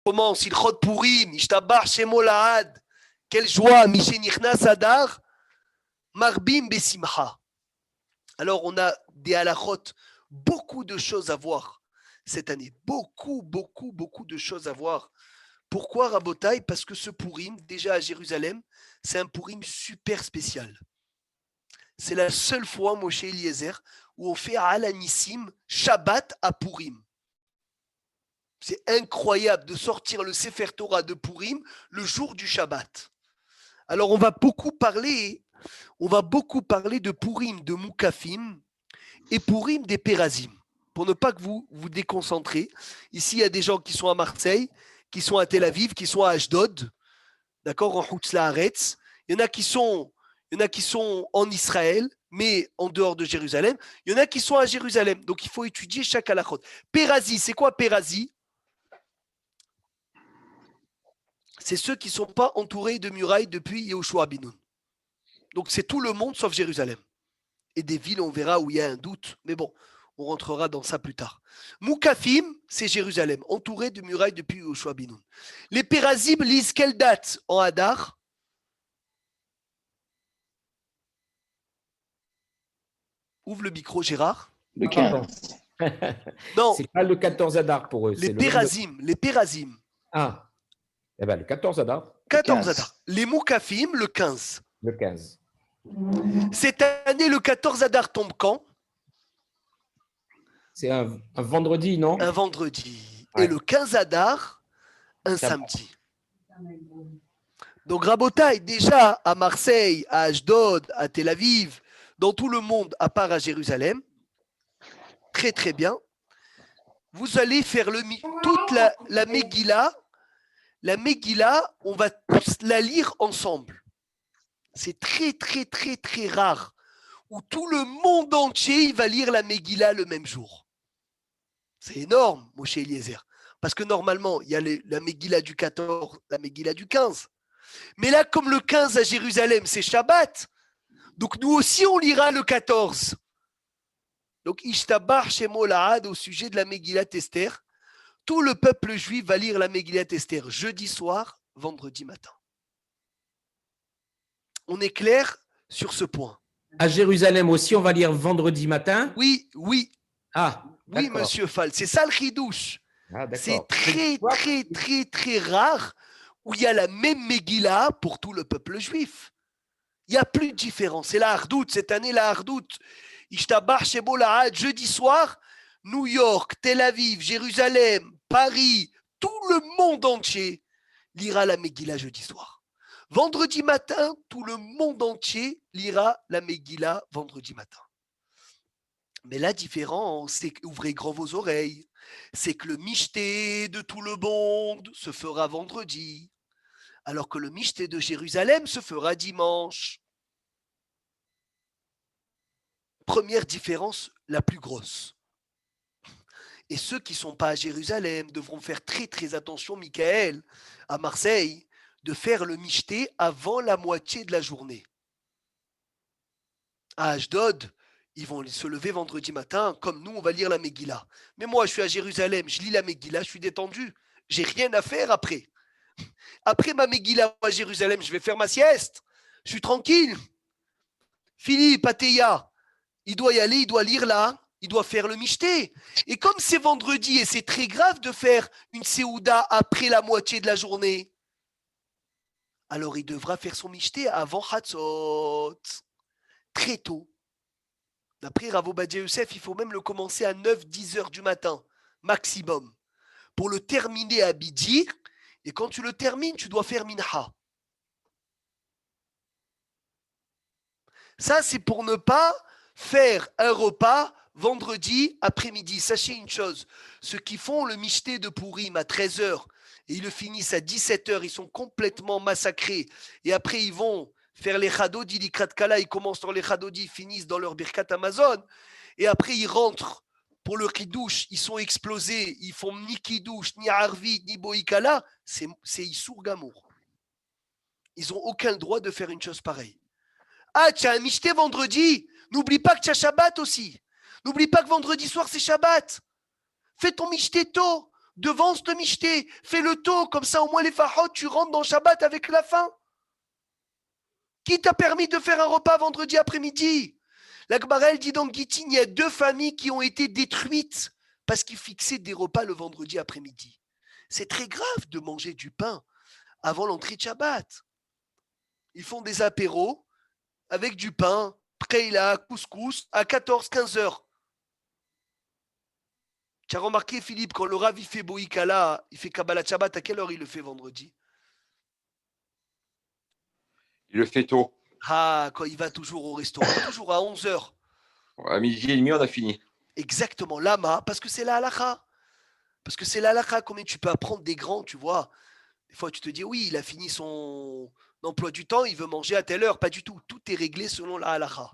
commence, il chod Purim, Ishtabach Shemo Lahad. Quelle joie, Mishenichnas Adar, Marbim Besimcha. Alors, on a des halachot, beaucoup de choses à voir cette année. Beaucoup de choses à voir. Pourquoi, Rabotai? Parce que ce Purim, déjà à Jérusalem, c'est un Purim super spécial. C'est la seule fois, Moshe Eliezer, où on fait Alanissim, Shabbat à Purim. C'est incroyable de sortir le Sefer Torah de Purim le jour du Shabbat. Alors, on va beaucoup parler de Purim de Moukafim et Purim des Pérazim. Pour ne pas que vous vous déconcentrez. Ici, il y a des gens qui sont à Marseille, qui sont à Tel Aviv, qui sont à Ashdod, d'accord, en Chutz La'aretz. Il y en a qui sont en Israël, mais en dehors de Jérusalem. Il y en a qui sont à Jérusalem. Donc, il faut étudier chaque halachot. Pérazi, c'est quoi Pérazi? C'est ceux qui ne sont pas entourés de murailles depuis Yehoshua Binoun. Donc, c'est tout le monde sauf Jérusalem. Et des villes, on verra où il y a un doute. Mais bon, on rentrera dans ça plus tard. Moukafim, c'est Jérusalem, entouré de murailles depuis Yehoshua Binoun. Les Pérazim lisent quelle date en Hadar? Ouvre le micro, Gérard. Le 15. Non. C'est pas le 14 Adar pour eux. Les Pérazim. Les Pérazim. Ah. Eh bien, le 14 Adar. 14 Adar. Les Moukafim, le 15. Le 15. Cette année, le 14 Adar tombe quand? C'est un vendredi, non? Un vendredi. Ouais. Et le 15 Adar, un samedi. Donc, Rabotai, déjà à Marseille, à Ashdod, à Tel Aviv, dans tout le monde, à part à Jérusalem, très très bien, vous allez faire toute la Megillah. La Megillah, on va tous la lire ensemble. C'est très rare où tout le monde entier il va lire la Megillah le même jour. C'est énorme, Moshe Eliezer. Parce que normalement, il y a la Megillah du 14, la Megillah du 15. Mais là, comme le 15 à Jérusalem, c'est Shabbat, donc nous aussi, on lira le 14. Donc, Ishtabach Shemo Lahad au sujet de la Megillat Esther. Tout le peuple juif va lire la Megillat Esther jeudi soir, vendredi matin. On est clair sur ce point. À Jérusalem aussi, on va lire vendredi matin? Oui. Ah, oui, monsieur Fall. C'est ça le chidouche. Ah, c'est très rare où il y a la même Megillah pour tout le peuple juif. Il n'y a plus de différence. C'est la Hardout. Cette année, la Hardout. Ishtabach Shemo Lahad, jeudi soir, New York, Tel Aviv, Jérusalem, Paris, tout le monde entier lira la Megillah jeudi soir. Vendredi matin, tout le monde entier lira la Megillah vendredi matin. Mais la différence, c'est qu'ouvrez grand vos oreilles, c'est que le michté de tout le monde se fera vendredi, alors que le michté de Jérusalem se fera dimanche. Première différence, la plus grosse. Et ceux qui ne sont pas à Jérusalem devront faire très attention, Michael, à Marseille, de faire le michté avant la moitié de la journée. À Ashdod, ils vont se lever vendredi matin, comme nous, on va lire la Megillah. Mais moi, je suis à Jérusalem, je lis la Megillah, je suis détendu. J'ai rien à faire après. Après ma Megillah à Jérusalem, je vais faire ma sieste. Je suis tranquille. Philippe, Ateya, il doit y aller, il doit lire là, il doit faire le michté. Et comme c'est vendredi et c'est très grave de faire une séouda après la moitié de la journée, alors il devra faire son michté avant Hatzot, très tôt. D'après Rav Ovadia Yosef, il faut même le commencer à 9-10 heures du matin, maximum, pour le terminer à Bidi. Et quand tu le termines, tu dois faire Minha. Ça, c'est pour ne pas faire un repas vendredi après-midi. Sachez une chose, ceux qui font le michté de Purim à 13 heures et ils le finissent à 17 heures, ils sont complètement massacrés. Et après, ils vont faire les chadodi, l'ikrat kala, ils commencent dans les chadodi, ils finissent dans leur birkat Amazon. Et après, ils rentrent pour le kidouche, ils sont explosés, ils font ni kidouche, ni arvit, ni boïkala. C'est Issour Gamour. Ils n'ont aucun droit de faire une chose pareille. Ah, tu as un michté vendredi. N'oublie pas que tu as Shabbat aussi. N'oublie pas que vendredi soir, c'est Shabbat. Fais ton michté tôt. devance le michté, fais-le tôt, comme ça au moins les fahot, tu rentres dans Shabbat avec la faim. Qui t'a permis de faire un repas vendredi après-midi? La Gemara, elle dit dans Gittin, il y a 2 familles qui ont été détruites parce qu'ils fixaient des repas le vendredi après-midi. C'est très grave de manger du pain avant l'entrée de Shabbat. Ils font des apéros avec du pain, preila, couscous, à 14-15 heures. Tu as remarqué, Philippe, quand le Rav il fait Boïkala, il fait Kabbalah Shabbat, à quelle heure il le fait vendredi? Il le fait tôt. Ah, quand il va toujours au restaurant, toujours à 11 heures. À midi et demi, on a fini. Exactement, lama, parce que c'est la halakha. Parce que c'est la halakha, combien tu peux apprendre des grands, tu vois. Des fois, tu te dis, oui, il a fini son emploi du temps, il veut manger à telle heure. Pas du tout, tout est réglé selon la halakha.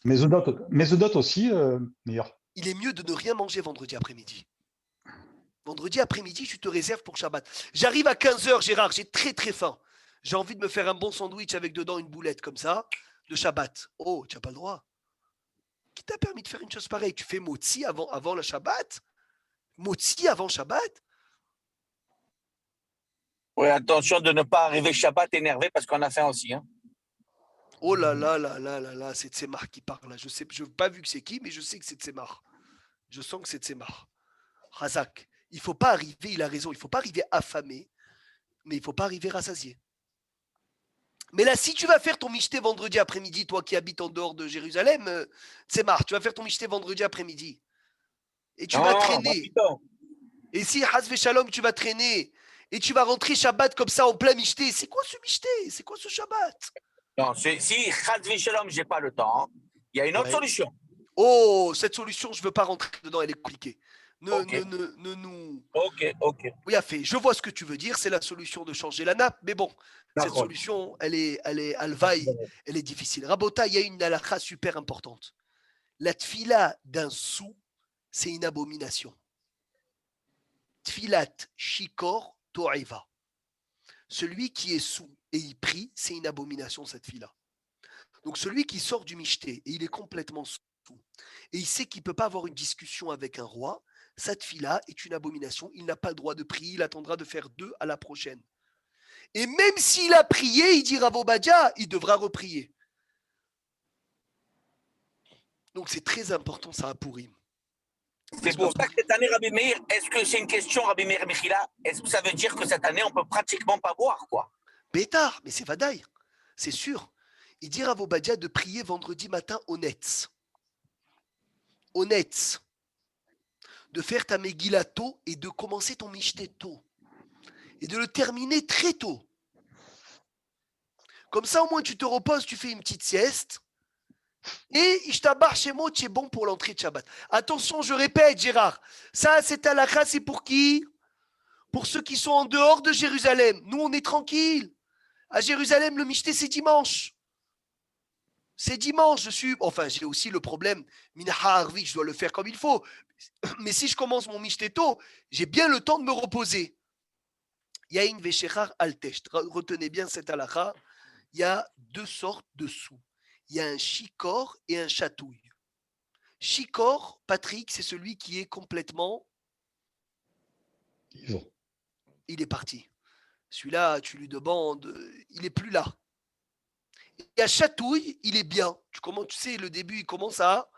Mésodot aussi, meilleur. Il est mieux de ne rien manger vendredi après-midi. Vendredi après-midi, tu te réserves pour Shabbat. J'arrive à 15 heures, Gérard, j'ai très très faim. J'ai envie de me faire un bon sandwich avec dedans une boulette comme ça, de Shabbat. Oh, tu n'as pas le droit. Qui t'a permis de faire une chose pareille? Tu fais motzi avant le Shabbat? Motzi avant Shabbat? Oui, attention de ne pas arriver Shabbat énervé parce qu'on a faim aussi. Hein. Oh là là là là là là, c'est Tzemar qui parle là. Je n'ai pas vu que c'est qui, mais je sais que c'est Tzemar. Je sens que c'est Tzemar. Razak, il ne faut pas arriver, il a raison, il ne faut pas arriver affamé, mais il ne faut pas arriver rassasié. Mais là, si tu vas faire ton michté vendredi après-midi, toi qui habites en dehors de Jérusalem, Tzemar, tu vas faire ton michté vendredi après-midi. Et tu vas traîner. Et si, Hazve Shalom, tu vas traîner et tu vas rentrer Shabbat comme ça en plein michté, c'est quoi ce michté? C'est quoi ce Shabbat? Non, si Chazvi Shalom, je n'ai pas le temps, il y a une autre solution. Oh, cette solution, je ne veux pas rentrer dedans, elle est compliquée. Ok. Nous. Ok. Oui, à fait. Je vois ce que tu veux dire, c'est la solution de changer la nappe, mais bon, cette D'accord. solution, elle est alvaï, elle est difficile. Rabota, il y a une halakha super importante. La tfila d'un sou, c'est une abomination. Tfilat shikor to'eva. Celui qui est sous et il prie, c'est une abomination cette fille-là. Donc celui qui sort du michté et il est complètement sous et il sait qu'il ne peut pas avoir une discussion avec un roi, cette fille-là est une abomination. Il n'a pas le droit de prier, il attendra de faire 2 à la prochaine. Et même s'il a prié, il dira Bobadia, il devra reprier. Donc c'est très important ça à Pourim. C'est pour ça que cette année, Rabbi Meir, est-ce que c'est une question, Rabbi Meir Mechila? Est-ce que ça veut dire que cette année, on peut pratiquement pas boire, quoi? Bétard, mais c'est Vadaï, c'est sûr. Il dit à Bobadia de prier vendredi matin au Netz. Au Netz. De faire ta Megillah tôt et de commencer ton Michté tôt. Et de le terminer très tôt. Comme ça, au moins, tu te reposes, tu fais une petite sieste. Et Ishtabar Shemot, tu es bon pour l'entrée de Shabbat. Attention, je répète, Gérard. Ça, c'est halakha, c'est pour qui? Pour ceux qui sont en dehors de Jérusalem. Nous, on est tranquille. À Jérusalem, le Michté, c'est dimanche. C'est dimanche. J'ai aussi le problème. Minha Harvik, je dois le faire comme il faut. Mais si je commence mon Michté tôt, j'ai bien le temps de me reposer. Il y a une Veshechar Altesht. Retenez bien cette halakha. Il y a 2 sortes de sous. Il y a un chikor et un chatouille. Chikor, Patrick, c'est celui qui est complètement... Il est parti. Celui-là, tu lui demandes, il n'est plus là. Et à chatouille, il est bien. Tu sais, le début, il commence à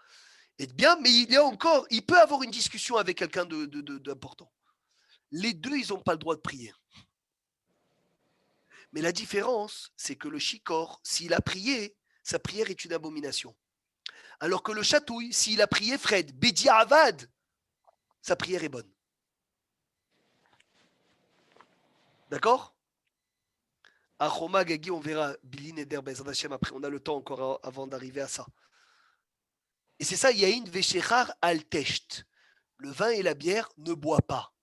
être bien, mais il peut avoir une discussion avec quelqu'un d'important. Les 2, ils n'ont pas le droit de prier. Mais la différence, c'est que le chikor, s'il a prié, sa prière est une abomination. Alors que le chatouille, s'il a prié Fred, Bédia Avad, sa prière est bonne. D'accord? À Choma, Gagi, on verra Bilin et Derbez Hashem après. On a le temps encore avant d'arriver à ça. Et c'est ça, il y a une Veshechar al Tesht. Le vin et la bière ne boit pas.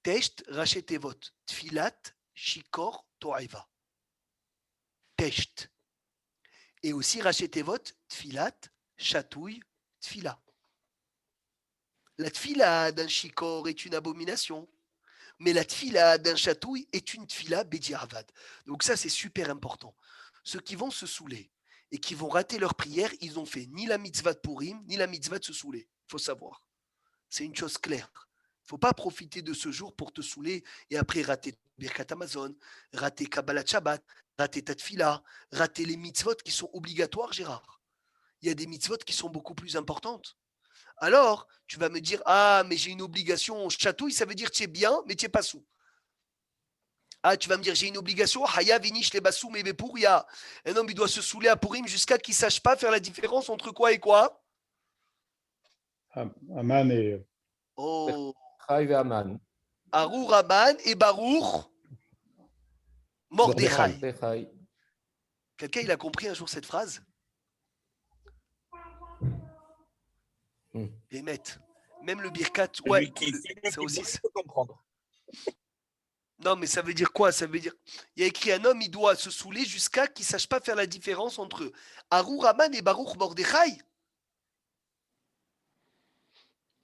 Tesht, rachetevot. Tfilat, shikor, to'eva. Tesht. Et aussi rachetevot, tfilat, chatouille, tfila. La tfila d'un shikor est une abomination. Mais la tfila d'un chatouille est une tfila bédiaravad. Donc ça, c'est super important. Ceux qui vont se saouler et qui vont rater leur prière, ils n'ont fait ni la mitzvah de Purim, ni la mitzvah de se saouler. Il faut savoir. C'est une chose claire. Il faut pas profiter de ce jour pour te saouler et après rater Birkat Amazon, rater Kabbalat Shabbat, rater ta tfila, rater les mitzvot qui sont obligatoires, Gérard. Il y a des mitzvot qui sont beaucoup plus importantes. Alors, tu vas me dire, ah, mais j'ai une obligation, chatouille, ça veut dire tu es bien, mais tu n'es pas sous. Ah, tu vas me dire, j'ai une obligation, Haya Vinish les Bassou, mais Pouria. Un homme, il doit se saouler à Pourim jusqu'à qu'il ne sache pas faire la différence entre quoi et quoi. Aman et Oh, Chai Aman. Arour Aman et Baruch Mordechai. Mordechai. Quelqu'un, il a compris un jour cette phrase? Et même le Birkat, ouais, Celui qui ça aussi. peut comprendre. Non, mais ça veut dire quoi? Ça veut dire, il y a écrit un homme, il doit se saouler jusqu'à qu'il ne sache pas faire la différence entre Arour Aman et Baruch Mordechai.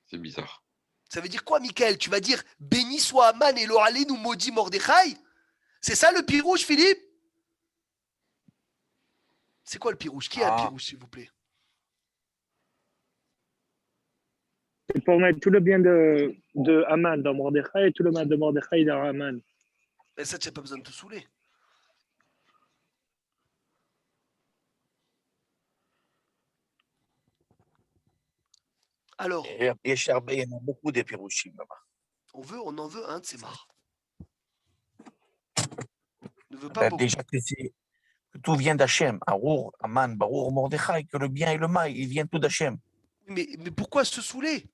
C'est bizarre. Ça veut dire quoi, Michael? Tu vas dire béni soit Aman et lo nous maudit Mordechai? C'est ça le pirouche, Philippe? C'est quoi le pirouche? Qui a le pirouche, s'il vous plaît? C'est pour mettre tout le bien de Haman dans Mordechai et tout le mal de Mordechai dans Haman. Et ça, tu n'as pas besoin de te saouler. Alors, Et Charbé, il y en a beaucoup des pirouchim là-bas. on en veut un de ces marres. Ne veut pas beaucoup. Déjà que tout vient d'Hachem. Arour, Aman, Barour, Mordechai, que le bien et le mal, ils viennent tout d'Hachem. Mais pourquoi se saouler?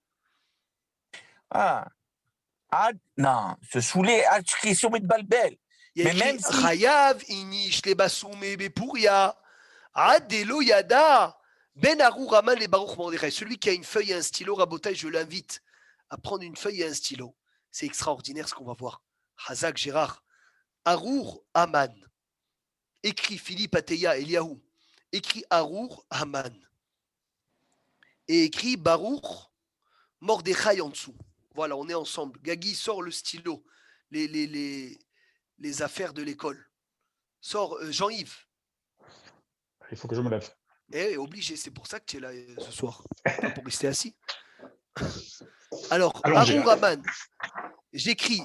Non, se saouler, qui sont de balbel. Il y a Mais même écrit si- Chayav, Inish, les Bassoumé, Bepouria, Adelo Yada, Ben Arour Aman et Baruch Mordechai. Celui qui a une feuille et un stylo, Rabotai, je l'invite à prendre une feuille et un stylo. C'est extraordinaire ce qu'on va voir. Hazak Gérard. Arour Aman. Écrit Philippe Ateya Eliaou. Écrit Arour Aman. Et écrit Baruch Mordechai en dessous. Voilà, on est ensemble. Gagui sort le stylo. Les affaires de l'école. Sors Jean-Yves. il faut que je me lève. Obligé, c'est pour ça que tu es là ce soir. Pas pour rester assis. Alors, Allons-y. Arour Aman. J'écris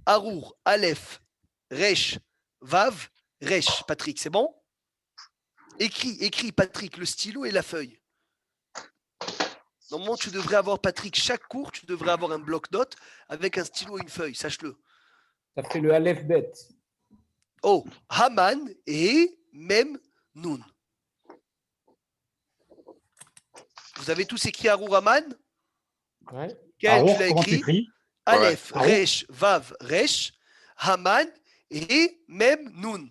Arour, Aleph, Resh, Vav, Resh. Patrick, c'est bon? Écris, Patrick, le stylo et la feuille. Normalement, tu devrais avoir, Patrick, chaque cours, tu devrais avoir un bloc-notes avec un stylo et une feuille, sache-le. Ça fait le Aleph Bet. Oh, Haman et même Nun. Vous avez tous écrit Arour Haman? Ouais. Quel Arour, tu l'as comment écrit? t'écris? Aleph, Arour. Resh, Vav, Resh, Haman et même Nun.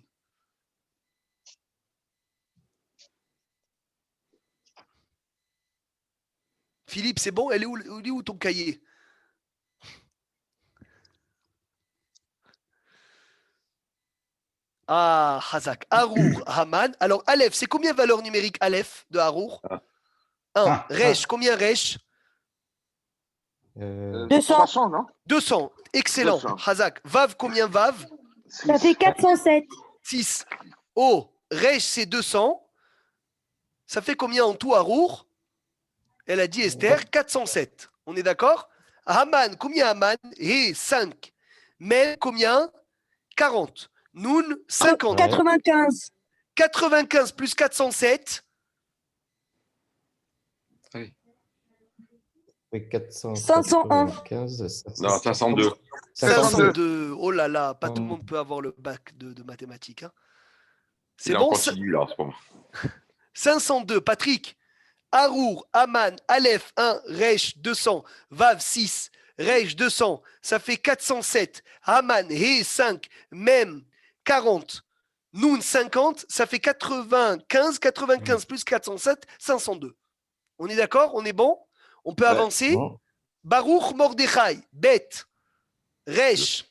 Philippe, c'est bon? Elle est où ton cahier? Ah, Hazak. Arour, Haman. Alors, Aleph, c'est combien valeur numérique Aleph de Arour? 1. Un. Resh, combien Resh? 300, non? 200. Excellent. 200. Hazak. Vav, combien Vav? Ça fait 407. 6. Oh, Resh, c'est 200. Ça fait combien en tout Arour? Elle a dit Esther, 407. On est d'accord? Haman, combien Haman? 5. Mais combien? 40. Nun, 50. 95. 95 plus 407. Oui. Oui, 501. Non, 502. 502. Oh là là, pas tout le Hum. monde peut avoir le bac de mathématiques. Hein. Il C'est est en bon? continu, là, en ce moment. 502. Patrick. Arour, Aman, Aleph 1, Resh 200, Vav 6, Resh 200, ça fait 407. Haman, 5, Mem 40, Nun 50, ça fait 95, 95 plus 407, 502. On est d'accord? On est bon? On peut Ouais. avancer? Bon. Baruch Mordechai, Bet, Resh,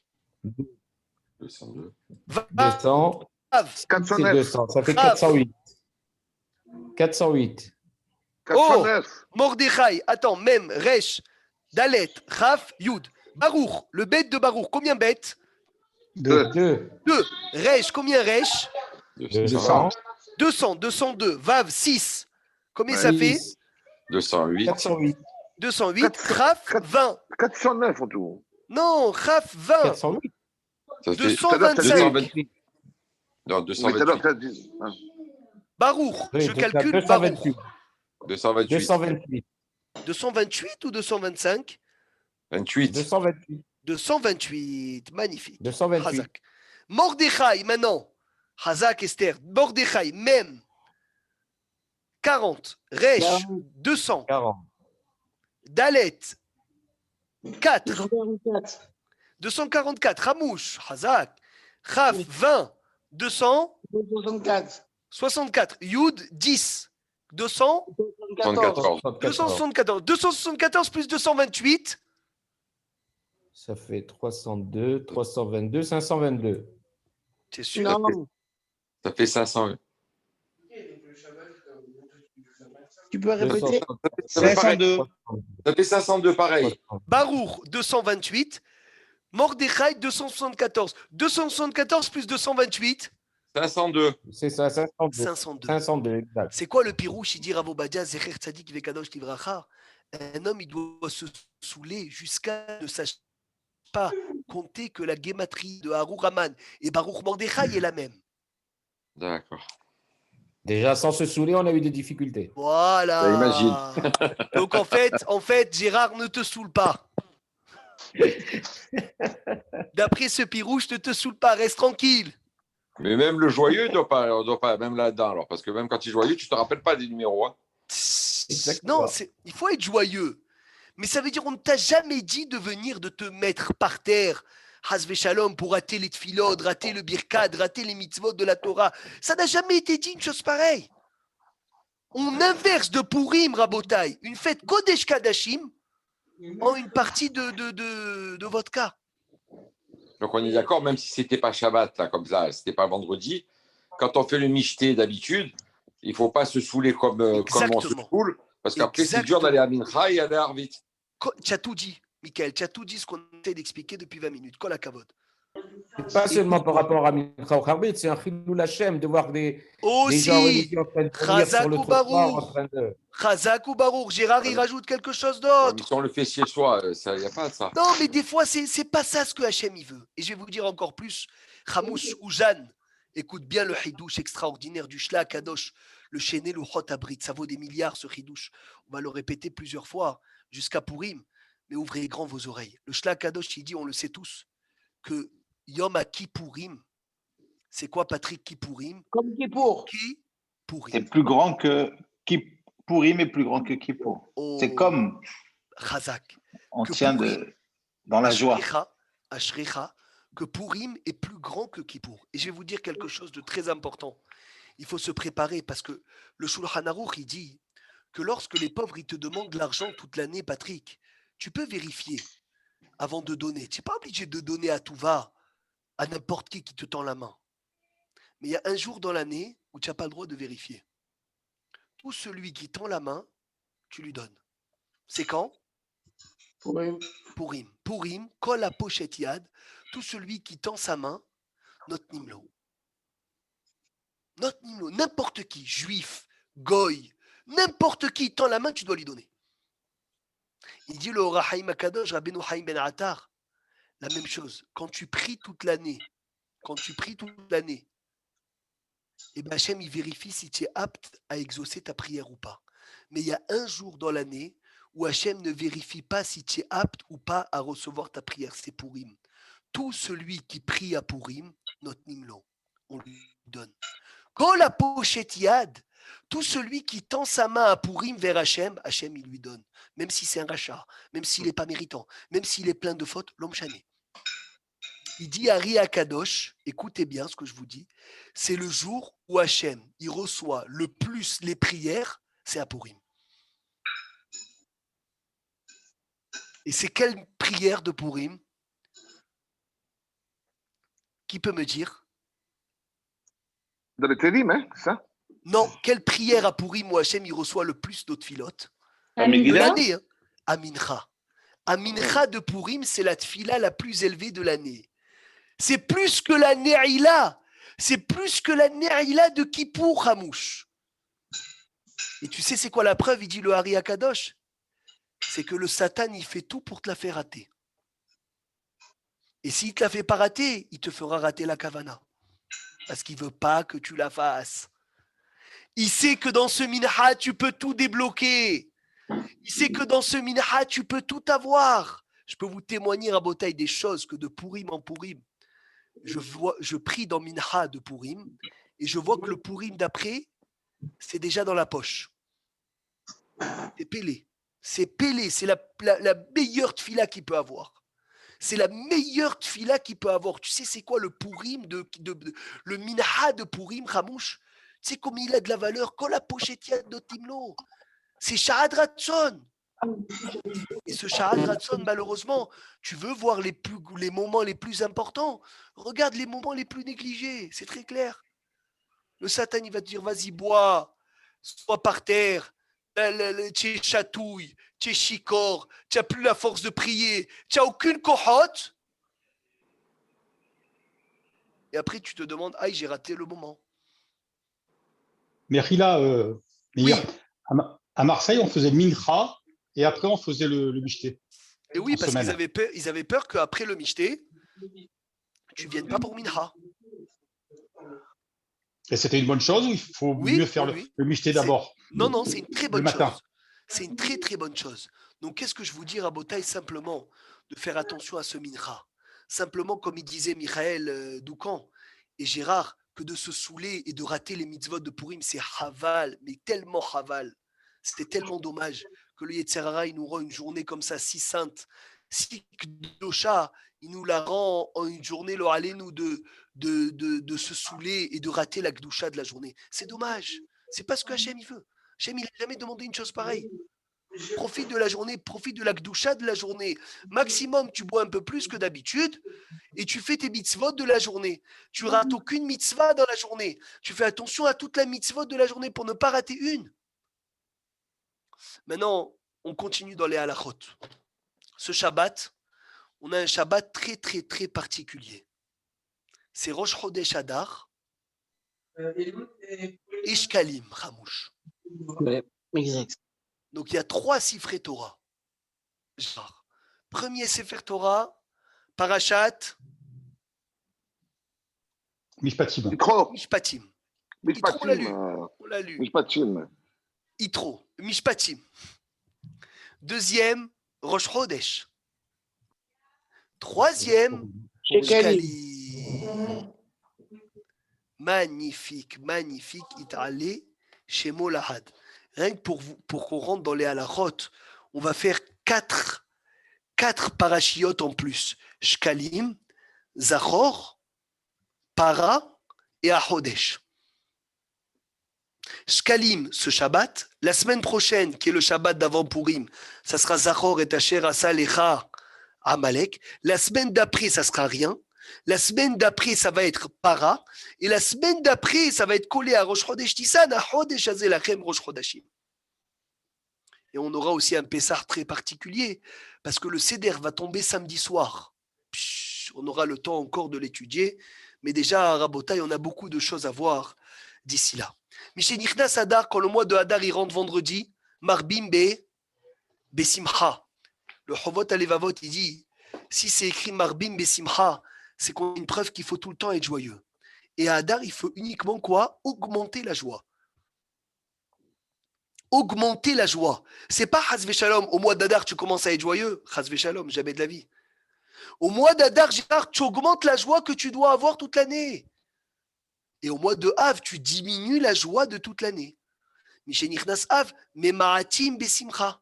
202. Vav, 200. C'est 409. 200. Ça fait Ah. 408. 408. 409. Mordechai, attends, Mem, Resh, Dalet, Raf, Yud. Baruch, le Bet de Baruch, combien Bet? 2. 2. 2. Resh, combien Resh? 200. 200, 202. Vav, 6. Combien ça fait? 6. 208. 408. 208, Chaf, 20. 409 en tout. Non, Chaf, 20. 408. Ça fait 225. 228. Non, Oui, tout à l'heure, 228. t'as dit. Hein. Barour, Oui, je donc, calcule 228. Barour. 228. 228. 228 ou 225? 28. 228. 228, magnifique. 228. Hazak. Mordechai, maintenant. Hazak, Esther. Mordechai, même. 40. Resh, 200. 40. Dalet, 4. 244. Ramouche, Hazak. Chaf, 20. 200. 64. Yud, 10. 200. 74. 274. 274 plus 228. Ça fait 302, 322, 522. C'est sûr. Ça fait 500. Tu peux répéter? 502. Ça fait 502 pareil. Barour, 228. Mordechai, 274. 274 plus 228. 502. C'est ça, 502. 502. 502, exact. C'est quoi le pirouche? Il dit Rav Obadia, Zecher Tzadik Vekadosh Livracha. Un homme, il doit se saouler jusqu'à ne sache pas compter que la guématrie de Harour Haman et Baruch Mordechai est la même. D'accord. Déjà, sans se saouler, on a eu des difficultés. Voilà. Ça, imagine. Donc en fait, Gérard, ne te saoule pas. D'après ce pirouche, ne te saoule pas, reste tranquille. Mais même le joyeux, on doit pas, même là-dedans, alors, parce que même quand tu es joyeux, tu ne te rappelles pas des numéros. Hein. Exactement. Non, il faut être joyeux. Mais ça veut dire on ne t'a jamais dit de venir, de te mettre par terre, Hasve Shalom, pour rater les tfilot, rater le birkad, rater les mitzvot de la Torah. Ça n'a jamais été dit une chose pareille. On inverse de Purim, Rabotai, une fête Kodesh Kadashim, en une partie de vodka. Donc on est d'accord, même si ce n'était pas Shabbat, là, comme ça, ce n'était pas vendredi, quand on fait le michté d'habitude, il ne faut pas se saouler comme on se saoule, parce qu'après c'est dur d'aller à Mincha et aller à Arvit. Tu as tout dit, Michael, tu as tout dit ce qu'on essaie d'expliquer depuis 20 minutes. Kol hakavod. Pas seulement par rapport à Mincha ou Harbit, c'est un chilul Hashem de voir des gens Aussi, religieux en train de venir sur le Chazak ou trottoir, en Baruch. train de... Chazak ou Baruch. Gérard, il rajoute quelque chose Mais d'autre. si on le fait chez soi, il n'y a pas de ça. Non, mais des fois, c'est pas ça ce que Hachem il veut. Et je vais vous dire encore plus. Hamous ou Jeanne, écoute bien le hidouche extraordinaire du Shla Kadosh, le Chéné, le Hot Abrit. Ça vaut des milliards ce hidouche. On va le répéter plusieurs fois jusqu'à Purim. Mais ouvrez grand vos oreilles. Le Shla Kadosh, il dit, on le sait tous, que Yom Kippourim, c'est quoi Patrick Kippourim? Comme Kippour. Kippourim. C'est plus grand que Purim est plus grand que Kippour. C'est comme Chazak. on Que tient Purim, dans la joie. Ashrecha, que Purim est plus grand que Kippour. Et je vais vous dire quelque chose de très important. Il faut se préparer parce que le Shulchan Aruch, il dit que lorsque les pauvres ils te demandent de l'argent toute l'année, Patrick, tu peux vérifier avant de donner. Tu n'es pas obligé de donner à tout va, à n'importe qui te tend la main. Mais il y a un jour dans l'année où tu n'as pas le droit de vérifier. Tout celui qui tend la main, tu lui donnes. C'est quand? Purim. Purim, kol la pochette yad, tout celui qui tend sa main, not nimlo. Not nimlo, n'importe qui, juif, goy, n'importe qui tend la main, tu dois lui donner. Il dit le Ora Haïm Akadosh, Rabbeinu Haïm Ben Attar, la même chose. Quand tu pries toute l'année, et ben Hachem, il vérifie si tu es apte à exaucer ta prière ou pas. Mais il y a un jour dans l'année où Hachem ne vérifie pas si tu es apte ou pas à recevoir ta prière. C'est Purim. Tout celui qui prie à Purim, notre Nimlo, on lui donne. Kol la pochette yad, tout celui qui tend sa main à Purim vers Hachem, Hachem, il lui donne. Même si c'est un rachat, même s'il n'est pas méritant, même s'il est plein de fautes, l'homme chané. Il dit Ari Akadosh, écoutez bien ce que je vous dis, c'est le jour où Hachem, il reçoit le plus les prières, c'est à Purim. Et c'est quelle prière de Purim? Qui peut me dire? Dans les Télim, hein, c'est ça? Non, quelle prière à Purim où Hachem, il reçoit le plus d'autres filotes? Amigdala. De l'année, hein? Amincha. Amincha de Purim, c'est la tfila la plus élevée de l'année. C'est plus que la Ne'ila. C'est plus que la Ne'ila de Kippour, Hamouche. Et tu sais, c'est quoi la preuve? Il dit le Hari Akadosh. c'est que le Satan, il fait tout pour te la faire rater. Et s'il te la fait pas rater, il te fera rater la kavana. Parce qu'il veut pas que tu la fasses. Il sait que dans ce minha, tu peux tout débloquer. Il sait que dans ce minha, tu peux tout avoir. Je peux vous témoigner à Botaï des choses que de Pourim en Pourim, je prie dans minha de Pourim et je vois que le Pourim d'après, c'est déjà dans la poche. C'est pélé. C'est pélé. C'est la meilleure tfila qu'il peut avoir. C'est la meilleure tfila qu'il peut avoir. Tu sais, c'est quoi le Pourim, le minha de Pourim, Ramouche? Tu sais combien il a de la valeur? Quand la pochetia de Timlo. C'est Shahad Ratson. Et ce Shahad Ratson, malheureusement, tu veux voir les moments les plus importants. Regarde les moments les plus négligés. C'est très clair. Le Satan, il va te dire, vas-y, bois, sois par terre. Tu es chatouille, tu es chicor, tu n'as plus la force de prier, tu n'as aucune cohotte. Et après, tu te demandes, aïe, j'ai raté le moment. Mais Rila, oui. à Marseille, on faisait le mincha et après, on faisait le michté. Et oui, parce qu'ils avaient peur qu'après le michté, tu ne viennes pas pour mincha. Et c'était une bonne chose ou il faut mieux faire le michté d'abord? Non, c'est une très bonne chose. C'est une très très bonne chose. Donc qu'est-ce que je vous dis à Botaï? Simplement de faire attention à ce mincha. Simplement comme il disait Michael Doucan et Gérard, que de se saouler et de rater les mitzvot de Purim, c'est haval, mais tellement haval. C'était tellement dommage que le Yetzer Hara, il nous rend une journée comme ça, si sainte, si kdosha, il nous la rend en une journée, allez-nous de se saouler et de rater la kdusha de la journée. C'est dommage. C'est pas ce que Hachem il veut. Hachem, il n'a jamais demandé une chose pareille. Profite de la journée, profite de la kdusha de la journée. Maximum, tu bois un peu plus que d'habitude et tu fais tes mitzvot de la journée. Tu rates aucune mitzvah dans la journée. Tu fais attention à toute la mitzvot de la journée pour ne pas rater une. Maintenant, on continue dans les halachot. Ce Shabbat, on a un Shabbat très, très, très particulier. C'est Rosh Chodesh Adar et Shkalim, Hamouche. Exact. Donc, il y a 3 Sifrei Torah. Premier Sefer Torah, Parashat Mishpatim. Mishpatim. On l'a lu. On l'a lu. Mishpatim. Yitro. Mishpatim. Deuxième, Rosh Chodesh. Troisième, Shkalim. Magnifique, magnifique. It'allé chez Molahad. Rien que pour qu'on rentre dans les halachot, on va faire 4 parachiotes en plus. Shkalim, Zachor, Para et Ahodesh. Shkalim, ce Shabbat. La semaine prochaine, qui est le Shabbat d'avant Purim, ça sera Zachor et Asher Asa Lecha Amalek. La semaine d'après, ça sera rien. La semaine d'après, ça va être Para. Et la semaine d'après, ça va être collé à Rosh Chodesh Tissan, à Chodesh Azelachem Rosh Chodashim. Et on aura aussi un Pessah très particulier, parce que le Seder va tomber samedi soir. On aura le temps encore de l'étudier, mais déjà à Rabotaï, on a beaucoup de choses à voir d'ici là. Michel Nichnas Hadar, quand le mois de Hadar il rentre vendredi, Marbim Besimcha. Le Chovot Alevavot, il dit, si c'est écrit Marbim Besimcha, c'est qu'on a une preuve qu'il faut tout le temps être joyeux. Et à Hadar, il faut uniquement quoi? Augmenter la joie. Augmenter la joie. C'est pas Chas Shalom, au mois d'Adar, tu commences à être joyeux. Chas Shalom, jamais de la vie. Au mois d'Adar, Gérard, tu augmentes la joie que tu dois avoir toute l'année. Et au mois de Av, tu diminues la joie de toute l'année. Mishenichnas Av, mais Ma'atim Besimcha.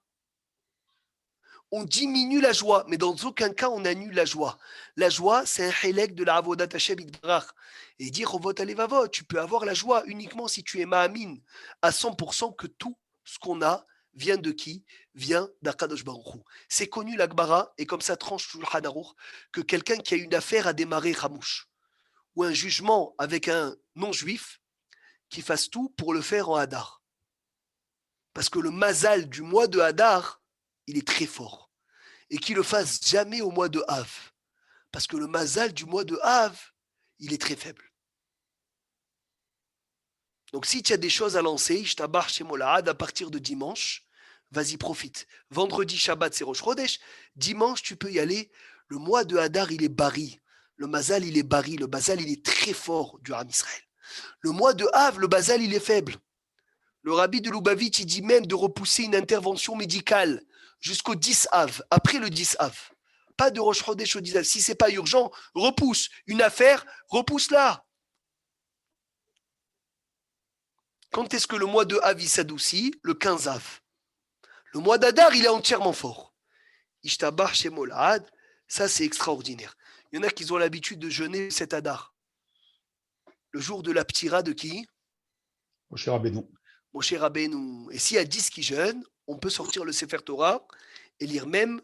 On diminue la joie, mais dans aucun cas on annule la joie. La joie, c'est un chélek de la Avodat Hashem Yitbarach. Et dire Rovot Alevavot, tu peux avoir la joie uniquement si tu es Ma'amin à 100% que tout ce qu'on a vient de qui? Vient d'Akadosh Baruch Hu. C'est connu l'Akbara, et comme ça tranche Shulchan Aruch, que quelqu'un qui a une affaire à démarrer Hamouche, ou un jugement avec un non-juif, qui fasse tout pour le faire en Hadar. Parce que le mazal du mois de Hadar, il est très fort. Et qu'il le fasse jamais au mois de Av. Parce que le mazal du mois de Av, il est très faible. Donc si tu as des choses à lancer, je t'abarre chez Molahad à partir de dimanche, Vas-y, profite. Vendredi, Shabbat, c'est Rosh Chodesh. Dimanche, tu peux y aller. Le mois de Hadar, il est bari. Le Mazal, il est bari. Le Bazal, il est très fort du Ham Israël. Le mois de Av, le Bazal, il est faible. Le rabbi de Lubavitch, il dit même de repousser une intervention médicale jusqu'au 10 Av, après le 10 Av. Pas de Rosh Chodesh au 10 Av. Si ce n'est pas urgent, repousse. Une affaire, repousse-la. Quand est-ce que le mois de Av, il s'adoucit? Le 15 Av. Le mois d'Adar, il est entièrement fort. Ishtabach Shemolad, ça c'est extraordinaire. Il y en a qui ont l'habitude de jeûner cet Adar. Le jour de la ptira de qui? Moshe Rabbeinu. Moshe Rabbeinu. Et s'il y a 10 qui jeûnent, on peut sortir le Sefer Torah et lire même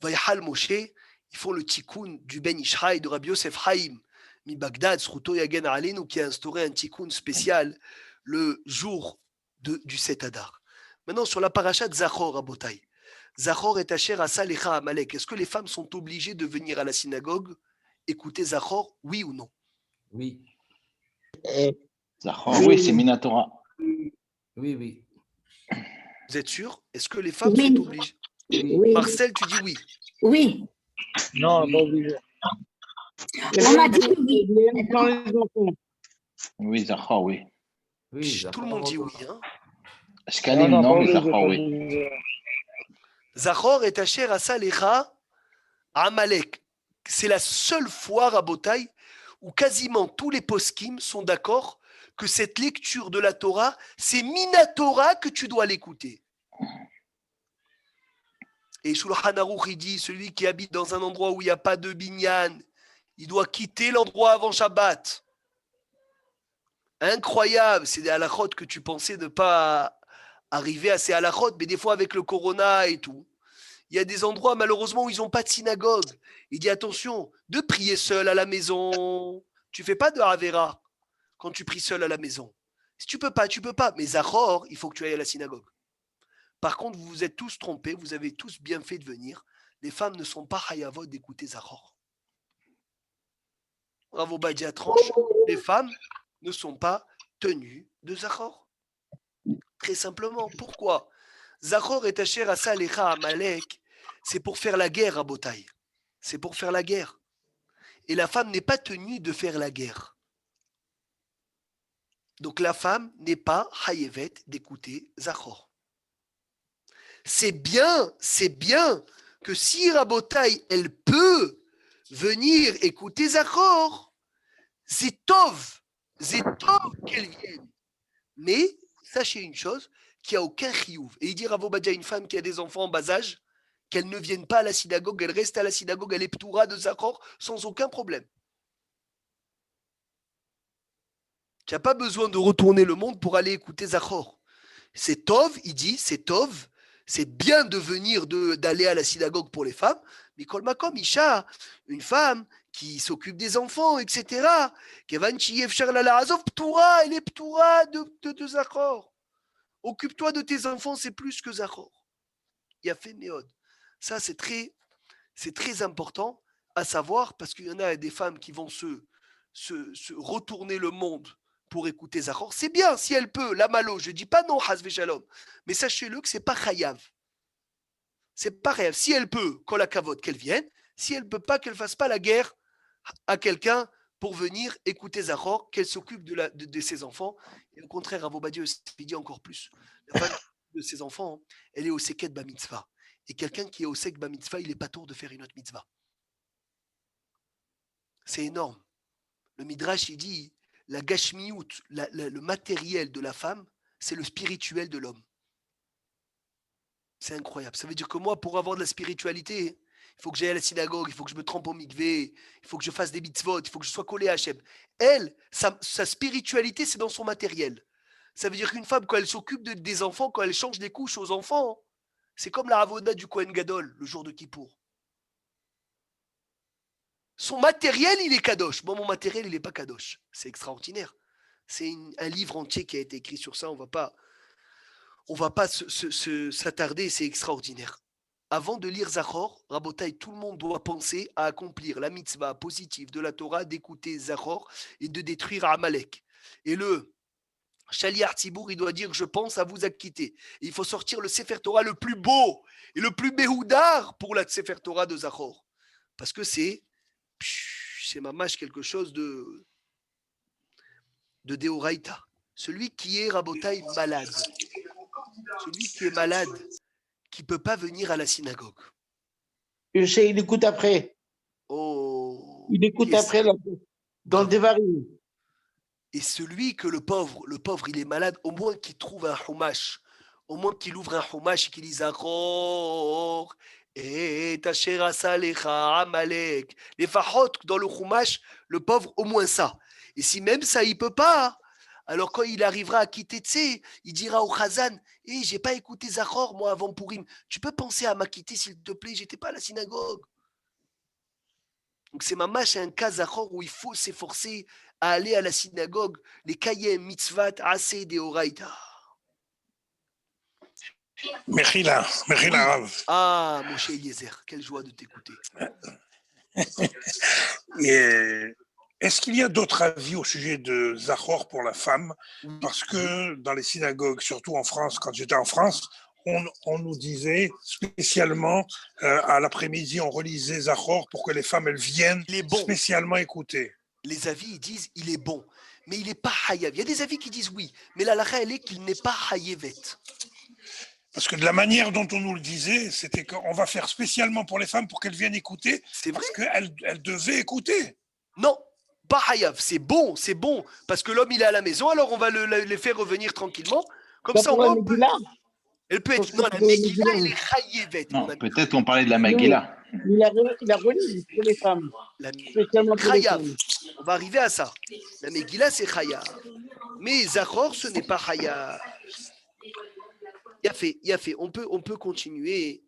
Vayhal Moshe. Ils font le tikkun du Ben Ishraï de Rabbi Yosef Haïm, mi Bagdad, Sruto Yagen Alenu, qui a instauré un tikkun spécial le jour du 7 Adar. Maintenant, sur la paracha de Zachor à Botaï. Zachor est Asher Asa Lecha Amalek. Est-ce que les femmes sont obligées de venir à la synagogue écouter Zachor, oui ou non? Oui. Zachor, oui, c'est Minatora. Oui, oui. Vous êtes sûr? Est-ce que les femmes sont obligées? Oui. Marcel, tu dis oui. Oui. Non, pas obligé. On m'a dit oui. Dans les enfants. Oui, Zachor, oui. Oui, Tout le monde dit oui. Hein? Shkalim, non, mais Zachor, oui. Zachor est Asher Asa Lecha Amalek. C'est la seule fois à Botaï où quasiment tous les poskim sont d'accord que cette lecture de la Torah, c'est Minatora que tu dois l'écouter. Et Shulchan Aruch, il dit, celui qui habite dans un endroit où il n'y a pas de binyan, il doit quitter l'endroit avant Shabbat. Incroyable, c'est des halachot que tu pensais ne pas arriver à ces halachot, mais des fois avec le corona et tout. Il y a des endroits malheureusement où ils n'ont pas de synagogue. Il dit attention, de prier seul à la maison. Tu fais pas de Havera quand tu pries seul à la maison. Si tu peux pas, tu peux pas. Mais Zachor, il faut que tu ailles à la synagogue. Par contre, vous vous êtes tous trompés, vous avez tous bien fait de venir. Les femmes ne sont pas hayavot d'écouter Zachor. Bravo Badia tranche, les femmes ne sont pas tenues de Zachor. Très simplement. Pourquoi? Zachor est Asher Asa Lecha Amalek, c'est pour faire la guerre à Botaï. C'est pour faire la guerre. Et la femme n'est pas tenue de faire la guerre. Donc la femme n'est pas hayevet d'écouter Zachor. C'est bien que si Rabotaï, elle peut venir écouter Zachor, c'est tov qu'elle vienne. Mais sachez une chose, qu'il n'y a aucun chiyuv. Et il dit Rav Obadia, une femme qui a des enfants en bas âge, qu'elle ne vienne pas à la synagogue, elle reste à la synagogue, elle est ptoura de Zachor sans aucun problème. Tu n'as pas besoin de retourner le monde pour aller écouter Zachor. C'est tov, il dit, c'est tov, c'est bien de venir d'aller à la synagogue pour les femmes, mais kol makom isha, une femme qui s'occupe des enfants, etc. Kevan chiyef shar la azov ptoura, elle est ptoura de Zachor. Occupe-toi de tes enfants, c'est plus que Zachor. Il y a fait Méod. Ça, c'est très important à savoir parce qu'il y en a des femmes qui vont se retourner le monde pour écouter Zachor. C'est bien si elle peut, la malo, je ne dis pas non, Hazve Shalom, mais sachez-le que ce n'est pas Chayav. C'est pas Chayav. Si elle peut, Kol HaKavod, qu'elle vienne. Si elle ne peut pas, qu'elle ne fasse pas la guerre à quelqu'un pour venir écouter Zachor, qu'elle s'occupe de ses enfants. Et au contraire, Rav Obadia dit encore plus. La femme de ses enfants, elle est au seket ba mitzvah. Et quelqu'un qui est au seket ba mitzvah, il n'est pas tour de faire une autre mitzvah. C'est énorme. Le Midrash, il dit, la gashmiout, le matériel de la femme, c'est le spirituel de l'homme. C'est incroyable. Ça veut dire que moi, pour avoir de la spiritualité, il faut que j'aille à la synagogue, il faut que je me trempe au mikvé, il faut que je fasse des mitzvot, il faut que je sois collé à Hachem. Elle, sa spiritualité, c'est dans son matériel. Ça veut dire qu'une femme, quand elle s'occupe des enfants, quand elle change des couches aux enfants, c'est comme la avoda du Kohen Gadol, le jour de Kippour. Son matériel, il est kadosh. Moi, mon matériel, il n'est pas kadosh. C'est extraordinaire. C'est un livre entier qui a été écrit sur ça. On va pas s'attarder, c'est extraordinaire. Avant de lire Zachor, Rabotaï, tout le monde doit penser à accomplir la mitzvah positive de la Torah, d'écouter Zachor et de détruire Amalek. Et le Shaliach Tzibour, il doit dire je pense à vous acquitter. Et il faut sortir le Sefer Torah le plus beau et le plus béhoudar pour la Sefer Torah de Zachor. Parce que c'est mamash quelque chose de Deoraita. Celui qui est Rabotai malade, celui qui est malade, qui ne peut pas venir à la synagogue. Il écoute après. Oh, il écoute après dans le Devarim. Et celui que le pauvre, il est malade, au moins qu'il trouve un chumash, au moins qu'il ouvre un chumash et qu'il dise Zachor, et Tasher Asalecha Amalek. Les fachot dans le chumash, le pauvre, au moins ça. Et si même ça, il ne peut pas, alors quand il arrivera à quitter Tsé, il dira au Chazan, j'ai pas écouté Zachor, moi, avant Purim. Tu peux penser à m'acquitter, s'il te plaît, j'étais pas à la synagogue. Donc c'est mamash, c'est un cas Zachor où il faut s'efforcer à aller à la synagogue, les kayem, mitzvat, aseh, deoraita. Mechila, Rav. Ah, Moshe Eliezer, quelle joie de t'écouter. Est-ce qu'il y a d'autres avis au sujet de Zachor pour la femme? Parce que dans les synagogues, surtout en France, quand j'étais en France, on nous disait spécialement à l'après-midi, on relisait Zachor pour que les femmes elles viennent spécialement écouter. Les avis, ils disent il est bon, mais il n'est pas hayav. Il y a des avis qui disent oui, mais la lacha, elle est qu'il n'est pas hayevet. Parce que de la manière dont on nous le disait, c'était qu'on va faire spécialement pour les femmes pour qu'elles viennent écouter. C'est vrai. Parce qu'elles devaient écouter. Non. Pas hayav, c'est bon, parce que l'homme il est à la maison, alors on va les faire revenir tranquillement. Comme ça, on peut. Elle peut être. Non, la Megillah, elle est hayevet. Non, peut-être on parlait de la Megillah. Il a relié pour les femmes. Spécialement pour les femmes. On va arriver à ça. La Megillah, c'est chayav. Mais Zachor, ce n'est pas chayav. Il a fait. On peut continuer.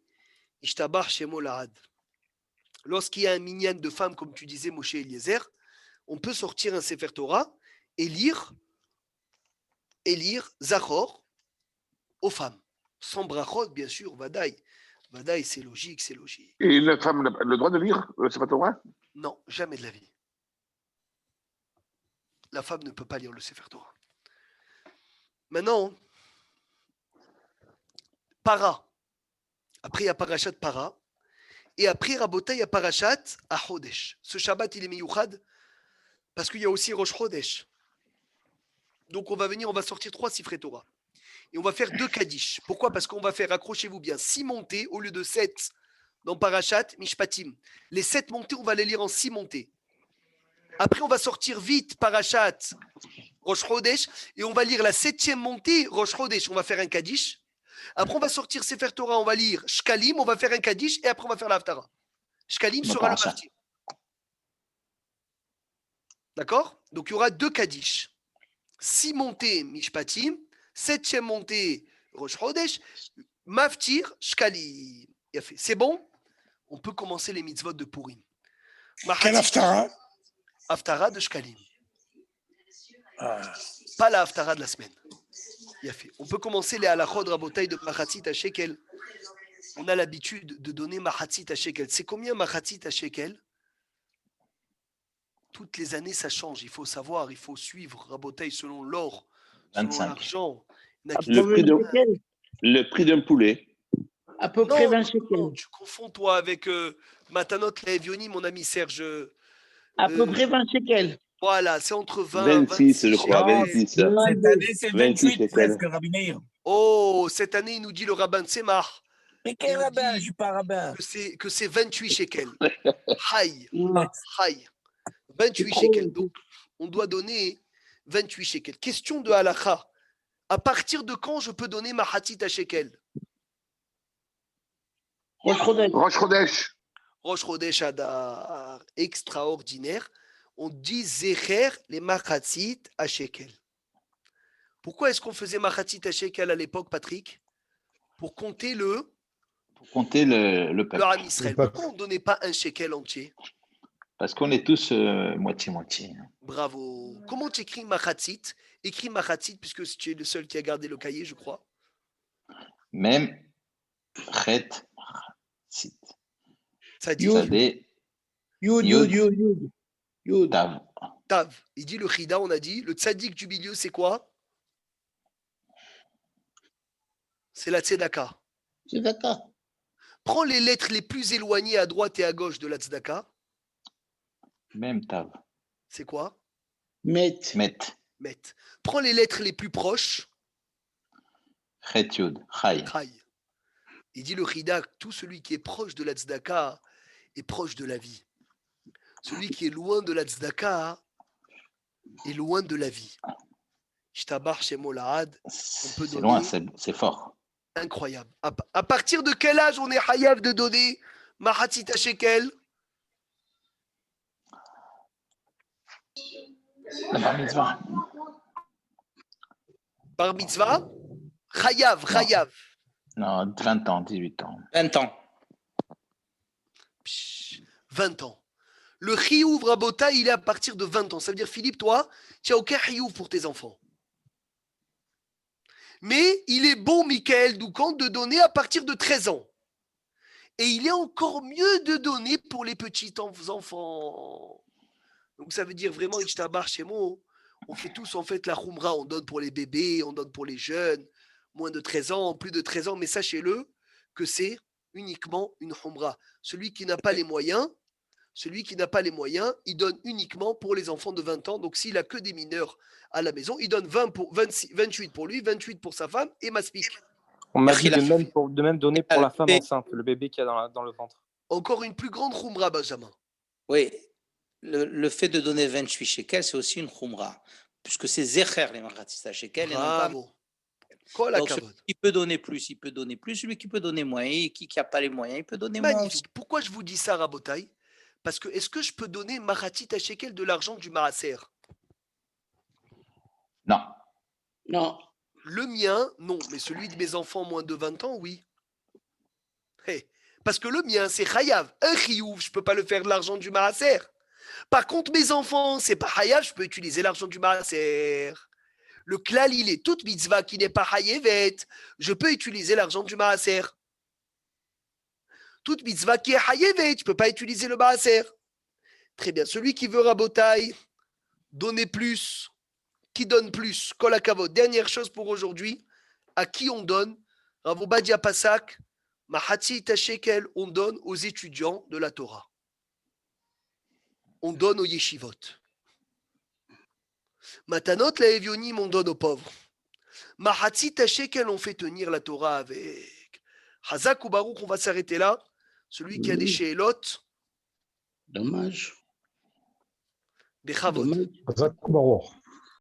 Ishtabar Shemo Lahad. Lorsqu'il y a un minyan de femmes, comme tu disais, Moshe Eliezer, on peut sortir un Sefer Torah et lire Zachor aux femmes. Sans brachot, bien sûr, Vadaï. Vadaï, c'est logique. Et une femme a le droit de lire le Sefer Torah? Non, jamais de la vie. La femme ne peut pas lire le Sefer Torah. Maintenant, Para. Après, il y a Parashat Para. Et après, Rabotai, il y a Parashat Ahodesh. Ce Shabbat, il est miyuchad parce qu'il y a aussi Rosh Chodesh. Donc, on va sortir 3 Sifrei Torah. Et on va faire 2 Kaddish. Pourquoi? Parce qu'on va faire, accrochez-vous bien, 6 montées au lieu de 7 dans Parashat Mishpatim. Les 7 montées, on va les lire en 6 montées. Après, on va sortir vite Parashat Rosh Chodesh et on va lire la 7e montée Rosh Chodesh. On va faire un Kaddish. Après, on va sortir Sefer Torah, on va lire Shkalim, on va faire un Kaddish et après, on va faire l'Haftara. Shkalim sera le martyr. D'accord? Donc, il y aura 2 Kaddish. 6 montées Mishpatim, 7e montée Rosh Chodesh, Maftir, Shkalim. C'est bon? On peut commencer les mitzvot de Purim. Quel Haftara? Haftara de Shkalim. Pas la Haftara de la semaine. On peut commencer les halachot rabotai de Machatzit à Shekel. On a l'habitude de donner Machatzit à Shekel. C'est combien Machatzit à Shekel? Toutes les années, ça change. Il faut savoir, il faut suivre rabotai selon l'or, selon l'argent. Le prix d'un poulet. À peu près 20 shekels. Non, tu confonds toi avec Matanot Levioni, mon ami Serge. À peu près 20 shekels. Voilà, c'est entre 20 26, je crois, 26. Cette année, c'est 28 presque, Rabbi Meir. Oh, cette année, il nous dit le rabbin Tzemach. Mais quel rabbin? Je ne suis pas rabbin. Que c'est 28 shekels. Haï. 28 shekels. Donc, on doit donner 28 shekels. Question de halakha. À partir de quand je peux donner ma hatzit à shekel? Rosh Chodesh. Rosh Chodesh Adar. Extraordinaire. On dit Zecher les machatzit à shekel. Pourquoi est-ce qu'on faisait machatzit à shekel à l'époque, Patrick? Pour compter le peuple. Le Ham Israël. Pourquoi on ne donnait pas un shekel entier? Parce qu'on est tous moitié-moitié. Bravo. Comment tu écris machatzit? Écris machatzit puisque tu es le seul qui a gardé le cahier, je crois. Même chet sit. Ça dit Yud. Tav. Tav. Il dit le chida, on a dit. Le tzaddik du milieu, c'est quoi? C'est la tzedaka. Tzedaka. Prends les lettres les plus éloignées à droite et à gauche de la tzedaka. Même tav. C'est quoi? Met. Met. Met. Prends les lettres les plus proches. Chet Yud. Chai. Chai. Il dit le Chida, tout celui qui est proche de la tzedaka est proche de la vie. Celui qui est loin de la tzedaka est loin de la vie. Ishtabar Shemo Lahad. C'est loin, c'est fort. Incroyable. À partir de quel âge on est hayav de donner Mahatzita Shekel? La bar mitzvah. Bar mitzvah? Chayav. Non, 20 ans, 18 ans. 20 ans. 20 ans. Le chiyuv rabota, il est à partir de 20 ans. Ça veut dire, Philippe, toi, tu n'as aucun chiyuv pour tes enfants. Mais il est bon, Michael Doucan, de donner à partir de 13 ans. Et il est encore mieux de donner pour les petits enfants. Donc ça veut dire vraiment, Ishtabar Shemo, on fait tous en fait la khumra, on donne pour les bébés, on donne pour les jeunes, moins de 13 ans, plus de 13 ans, mais sachez-le que c'est uniquement une khumra. Celui qui n'a pas les moyens, il donne uniquement pour les enfants de 20 ans. Donc s'il a que des mineurs à la maison, il donne 28 pour lui, 28 pour sa femme et maspik. On m'a dit de même donner pour la femme enceinte, le bébé qui a dans le ventre. Encore une plus grande khumra, Benjamin. Oui, le fait de donner 28 shekels, c'est aussi une khumra, puisque c'est zecher les maratista shekels. Bravo. Donc celui qui peut donner plus, il peut donner plus. Celui qui peut donner moins, et qui n'a pas les moyens, il peut donner moins. Magnifique. Pourquoi je vous dis ça, Rabotai? Parce que est-ce que je peux donner Mahatzita Shekel de l'argent du Maaser? Non. Non. Le mien, non. Mais celui de mes enfants moins de 20 ans, oui. Hey. Parce que le mien, c'est Chayav. Un Chiyuv, je ne peux pas le faire de l'argent du Maaser. Par contre, mes enfants, c'est pas Chayav, je peux utiliser l'argent du Maaser. Le klal, il est toute mitzvah qui n'est pas Chayevet. Je peux utiliser l'argent du Maaser. Toute mitzvah qui est Chayevet, je ne peux pas utiliser le Maaser. Très bien. Celui qui veut Rabotai, donner plus, qui donne plus, Kol HaKavod. Dernière chose pour aujourd'hui, à qui on donne? Rav Obadia Pasak, Mahatzita Shekel, on donne aux étudiants de la Torah. On donne aux yeshivot. Matanot la Evionim, on donne aux pauvres. Mahatzita Shekel, on fait tenir la Torah avec. Hazak ou Baruch, on va s'arrêter là. Celui qui a des sheelot. Dommage. Bechavot. Hazak ou Baruch.